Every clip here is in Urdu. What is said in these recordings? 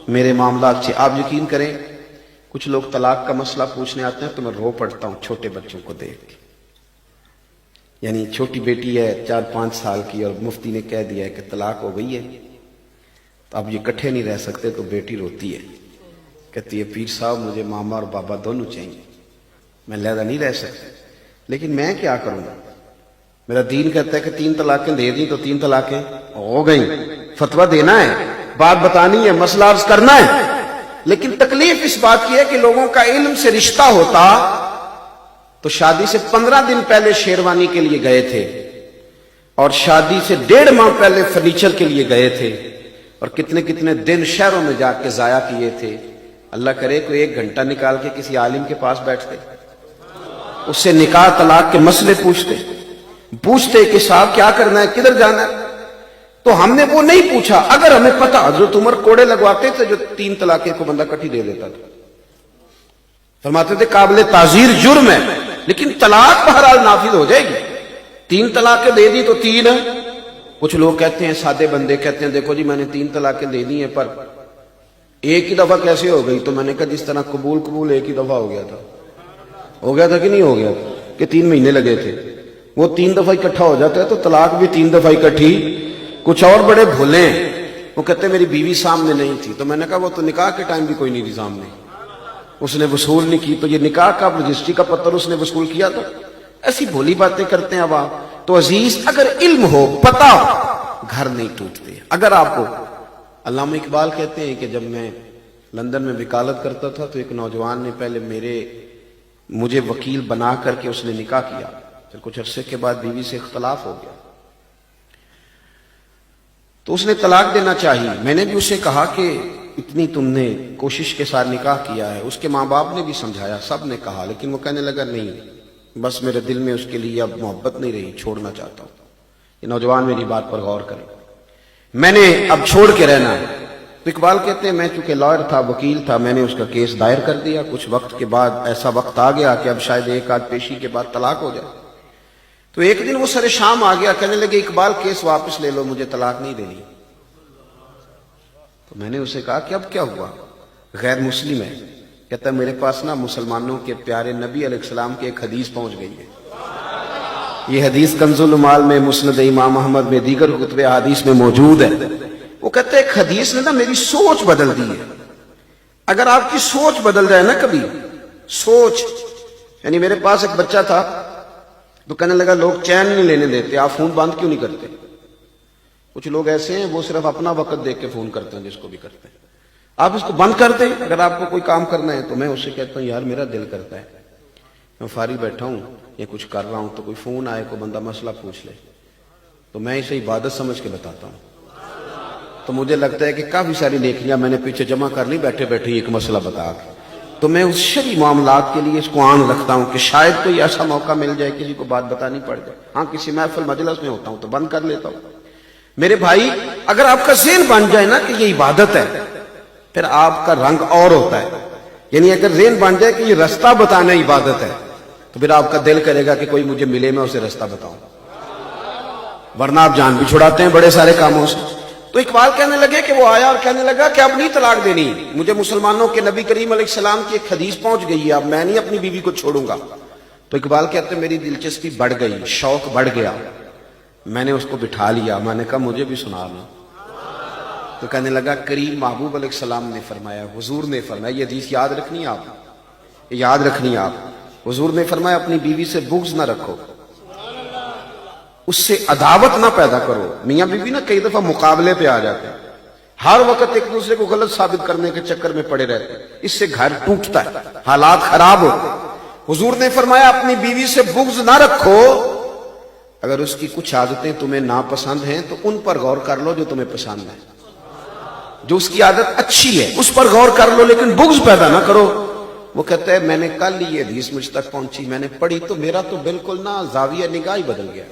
میرے معاملات سے آپ یقین کریں کچھ لوگ طلاق کا مسئلہ پوچھنے آتے ہیں تو میں رو پڑتا ہوں چھوٹے بچوں کو دیکھ کے. یعنی چھوٹی بیٹی ہے 4-5 سال کی اور مفتی نے کہہ دیا ہے کہ طلاق ہو گئی ہے تو اب یہ اکٹھے نہیں رہ سکتے تو بیٹی روتی ہے, کہتی ہے پیر صاحب مجھے ماما اور بابا دونوں چاہیے, میں علیحدہ نہیں رہ سکتا. لیکن میں کیا کروں گا؟ میرا دین کہتا ہے کہ 3 طلاقیں دے دیں تو 3 طلاقیں ہو گئیں. فتویٰ دینا ہے, بات بتانی ہے, مسئلہ عرض کرنا ہے. لیکن تکلیف اس بات کی ہے کہ لوگوں کا علم سے رشتہ ہوتا تو شادی سے 15 دن پہلے شیروانی کے لیے گئے تھے اور شادی سے 1.5 ماہ پہلے فرنیچر کے لیے گئے تھے اور کتنے کتنے دن شہروں میں جا کے ضائع کیے تھے. اللہ کرے کوئی 1 گھنٹہ نکال کے کسی عالم کے پاس بیٹھتے, اس سے نکاح طلاق کے مسئلے پوچھتے کہ صاحب کیا کرنا ہے, کدھر جانا ہے. تو ہم نے وہ نہیں پوچھا. اگر ہمیں پتا حضرت عمر کوڑے لگواتے تھے جو 3 طلاقیں کو بندہ کٹھی دے دیتا تھا, فرماتے تھے قابل تعزیر جرم ہے لیکن طلاق بہرحال نافذ ہو جائے گی. 3 طلاقیں دے دی تو 3. کچھ لوگ کہتے ہیں, سادے بندے کہتے ہیں دیکھو جی میں نے 3 طلاقیں دے دی ہیں پر ایک ہی دفعہ کیسے ہو گئی. تو میں نے کہا جس طرح قبول ایک ہی دفعہ ہو گیا تھا کہ نہیں ہو گیا تھا کہ 3 مہینے لگے تھے, وہ 3 دفعہ اکٹھا ہو جاتا ہے تو طلاق بھی 3 دفعہ اکٹھی. کچھ اور بڑے بھولے ہیں, وہ کہتے ہیں میری بیوی سامنے نہیں تھی. تو میں نے کہا وہ تو نکاح کے ٹائم بھی کوئی نہیں تھی سامنے, اس نے وصول نہیں کی, تو یہ نکاح کا رجسٹری کا پتر اس نے وصول کیا تھا. ایسی بھولی باتیں کرتے ہیں اب آپ. تو عزیز اگر علم ہو, پتا ہو, گھر نہیں ٹوٹتے. اگر آپ کو, علامہ اقبال کہتے ہیں کہ جب میں لندن میں وکالت کرتا تھا تو ایک نوجوان نے پہلے مجھے وکیل بنا کر کے اس نے نکاح کیا, پھر کچھ عرصے کے بعد بیوی سے اختلاف ہو گیا تو اس نے طلاق دینا چاہیے. میں نے بھی اسے کہا کہ اتنی تم نے کوشش کے ساتھ نکاح کیا ہے. اس کے ماں باپ نے بھی سمجھایا, سب نے کہا, لیکن وہ کہنے لگا نہیں, بس میرے دل میں اس کے لیے اب محبت نہیں رہی, چھوڑنا چاہتا ہوں. یہ نوجوان میری بات پر غور کرے, میں نے اب چھوڑ کے رہنا ہے. تو اقبال کہتے ہیں میں چونکہ لائر تھا, وکیل تھا, میں نے اس کا کیس دائر کر دیا. کچھ وقت کے بعد ایسا وقت آ گیا کہ اب شاید 1 آدھ پیشی کے بعد طلاق ہو جائے. تو ایک دن وہ سر شام آ گیا, کہنے لگے اقبال کیس واپس لے لو, مجھے طلاق نہیں دینی. تو میں نے اسے کہا کہ اب کیا ہوا؟ غیر مسلم ہے. کہتا ہے میرے پاس نا مسلمانوں کے پیارے نبی علیہ السلام کی ایک حدیث پہنچ گئی ہے. یہ حدیث کنز العمال میں, مسند امام احمد میں, دیگر کتب احادیث میں موجود ہے. وہ کہتے ہیں ایک حدیث نے نا میری سوچ بدل دی ہے. اگر آپ کی سوچ بدل جائے نا کبھی, سوچ, یعنی میرے پاس ایک بچہ تھا تو کہنے لگا لوگ چین نہیں لینے دیتے, آپ فون بند کیوں نہیں کرتے؟ کچھ لوگ ایسے ہیں وہ صرف اپنا وقت دیکھ کے فون کرتے ہیں, جس کو بھی کرتے ہیں. آپ اس کو بند کر دیں. اگر آپ کو کوئی کام کرنا ہے تو میں اس سے کہتا ہوں یار میرا دل کرتا ہے میں فارغ بیٹھا ہوں یا کچھ کر رہا ہوں تو کوئی فون آئے, کوئی بندہ مسئلہ پوچھ لے تو میں اسے عبادت سمجھ کے بتاتا ہوں. تو مجھے لگتا ہے کہ کافی ساری نیکیاں میں نے پیچھے جمع کر لی بیٹھے بیٹھے ایک مسئلہ بتا کے. تو میں اس شرعی معاملات کے لیے اس کو آن رکھتا ہوں کہ شاید کوئی ایسا موقع مل جائے کسی کو بات بتانی پڑ جائے. ہاں کسی محفل مجلس میں ہوتا ہوں تو بند کر لیتا ہوں. میرے بھائی اگر آپ کا ذہن بن جائے نا کہ یہ عبادت ہے, پھر آپ کا رنگ اور ہوتا ہے. یعنی اگر ذہن بن جائے کہ یہ رستہ بتانا عبادت ہے تو پھر آپ کا دل کرے گا کہ کوئی مجھے ملے میں اسے رستہ بتاؤں, ورنہ آپ جان بھی چھڑاتے ہیں بڑے سارے کاموں سے. تو اقبال کہنے لگے کہ وہ آیا اور کہنے لگا کہ اب نہیں طلاق دینی, مجھے مسلمانوں کے نبی کریم علیہ السلام کی ایک حدیث پہنچ گئی ہے, اب میں نہیں اپنی بیوی کو چھوڑوں گا. تو اقبال کہتے ہیں میری دلچسپی بڑھ گئی, شوق بڑھ گیا. میں نے اس کو بٹھا لیا, میں نے کہا مجھے بھی سنا لو. تو کہنے لگا کریم محبوب علیہ السلام نے فرمایا, حضور نے فرمایا, یہ حدیث یاد رکھنی آپ, یاد رکھنی آپ. حضور نے فرمایا اپنی بیوی سے بغض نہ رکھو, اس سے عداوت نہ پیدا کرو. میاں بیوی نا کئی دفعہ مقابلے پہ آ جاتے ہیں, ہر وقت ایک دوسرے کو غلط ثابت کرنے کے چکر میں پڑے رہتے ہیں, اس سے گھر ٹوٹتا ہے, حالات خراب ہوتے ہیں. حضور نے فرمایا اپنی بیوی سے بغض نہ رکھو, اگر اس کی کچھ عادتیں تمہیں ناپسند ہیں تو ان پر غور کر لو جو تمہیں پسند ہے. جو اس کی عادت اچھی ہے اس پر غور کر لو, لیکن بغض پیدا نہ کرو. وہ کہتا ہے میں نے کل یہ حدیث مجھ تک پہنچی, میں نے پڑھی تو میرا تو بالکل نا زاویہ نگاہ ہی بدل گیا,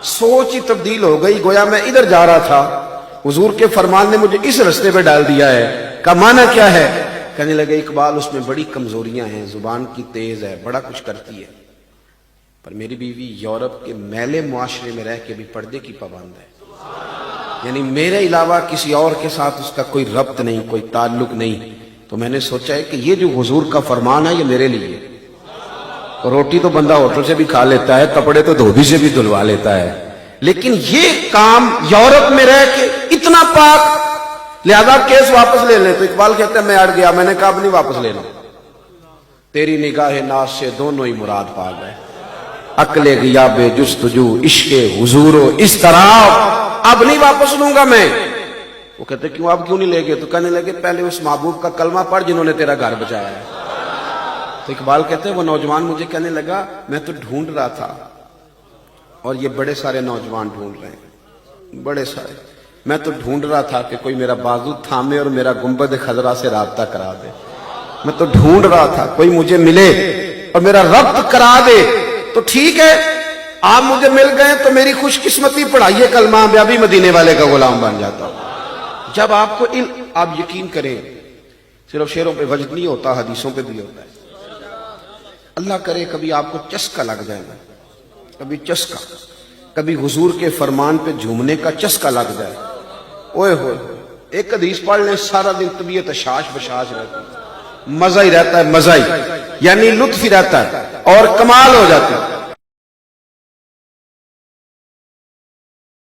سوچ ہی تبدیل ہو گئی. گویا میں ادھر جا رہا تھا, حضور کے فرمان نے مجھے اس رستے پہ ڈال دیا ہے. کا معنی کیا ہے؟ کہنے لگے اقبال اس میں بڑی کمزوریاں ہیں, زبان کی تیز ہے, بڑا کچھ کرتی ہے, پر میری بیوی یورپ کے میلے معاشرے میں رہ کے بھی پردے کی پابند ہے. یعنی میرے علاوہ کسی اور کے ساتھ اس کا کوئی ربط نہیں، کوئی تعلق نہیں. تو میں نے سوچا ہے کہ یہ جو حضور کا فرمان ہے یہ میرے لیے. روٹی تو بندہ ہوٹل سے بھی کھا لیتا ہے، کپڑے تو دھوبی سے بھی دھلوا لیتا ہے، لیکن یہ کام یورپ میں رہ کے اتنا پاک، لہذا کیس واپس لے لیں. تو اقبال کہتا ہے میں اڑ گیا، میں نے کہا اب نہیں واپس لینا. تیری نگاہ ناز سے دونوں ہی مراد پا گئے. عقل غیاب جستجو عشق حضور و اضطراب، اب نہیں واپس لوں گا میں. وہ کہتے کیوں، آپ کیوں نہیں لے گئے؟ تو کہنے لگے پہلے اس محبوب کا کلمہ پڑھ جنہوں نے تیرا گھر بچایا ہے. تو اقبال کہتے ہیں وہ نوجوان مجھے کہنے لگا میں تو ڈھونڈ رہا تھا، اور یہ بڑے سارے نوجوان ڈھونڈ رہے ہیں، بڑے سارے. میں تو ڈھونڈ رہا تھا کہ کوئی میرا بازو تھامے اور میرا گنبد خضرا سے رابطہ کرا دے. میں تو ڈھونڈ رہا تھا کوئی مجھے ملے اور میرا ربط کرا دے. تو ٹھیک ہے، آپ مجھے مل گئے تو میری خوش قسمتی، پڑھائیے کلمہ، میں ابھی مدینے والے کا غلام بن جاتا ہوں. جب آپ کو آپ یقین کریں، صرف شعروں پہ وجد نہیں ہوتا، حدیثوں پہ بھی ہوتا ہے. اللہ کرے کبھی آپ کو چسکا لگ جائے گا، کبھی چسکا، کبھی حضور کے فرمان پہ جھومنے کا چسکا لگ جائے. اوئے ہوئے، ایک حدیث پڑھ لیں، سارا دن طبیعت اشاش بشاش رہتی ہے، مزہ ہی رہتا ہے، مزہ ہی، یعنی لطف ہی رہتا ہے اور کمال ہو جاتا ہے.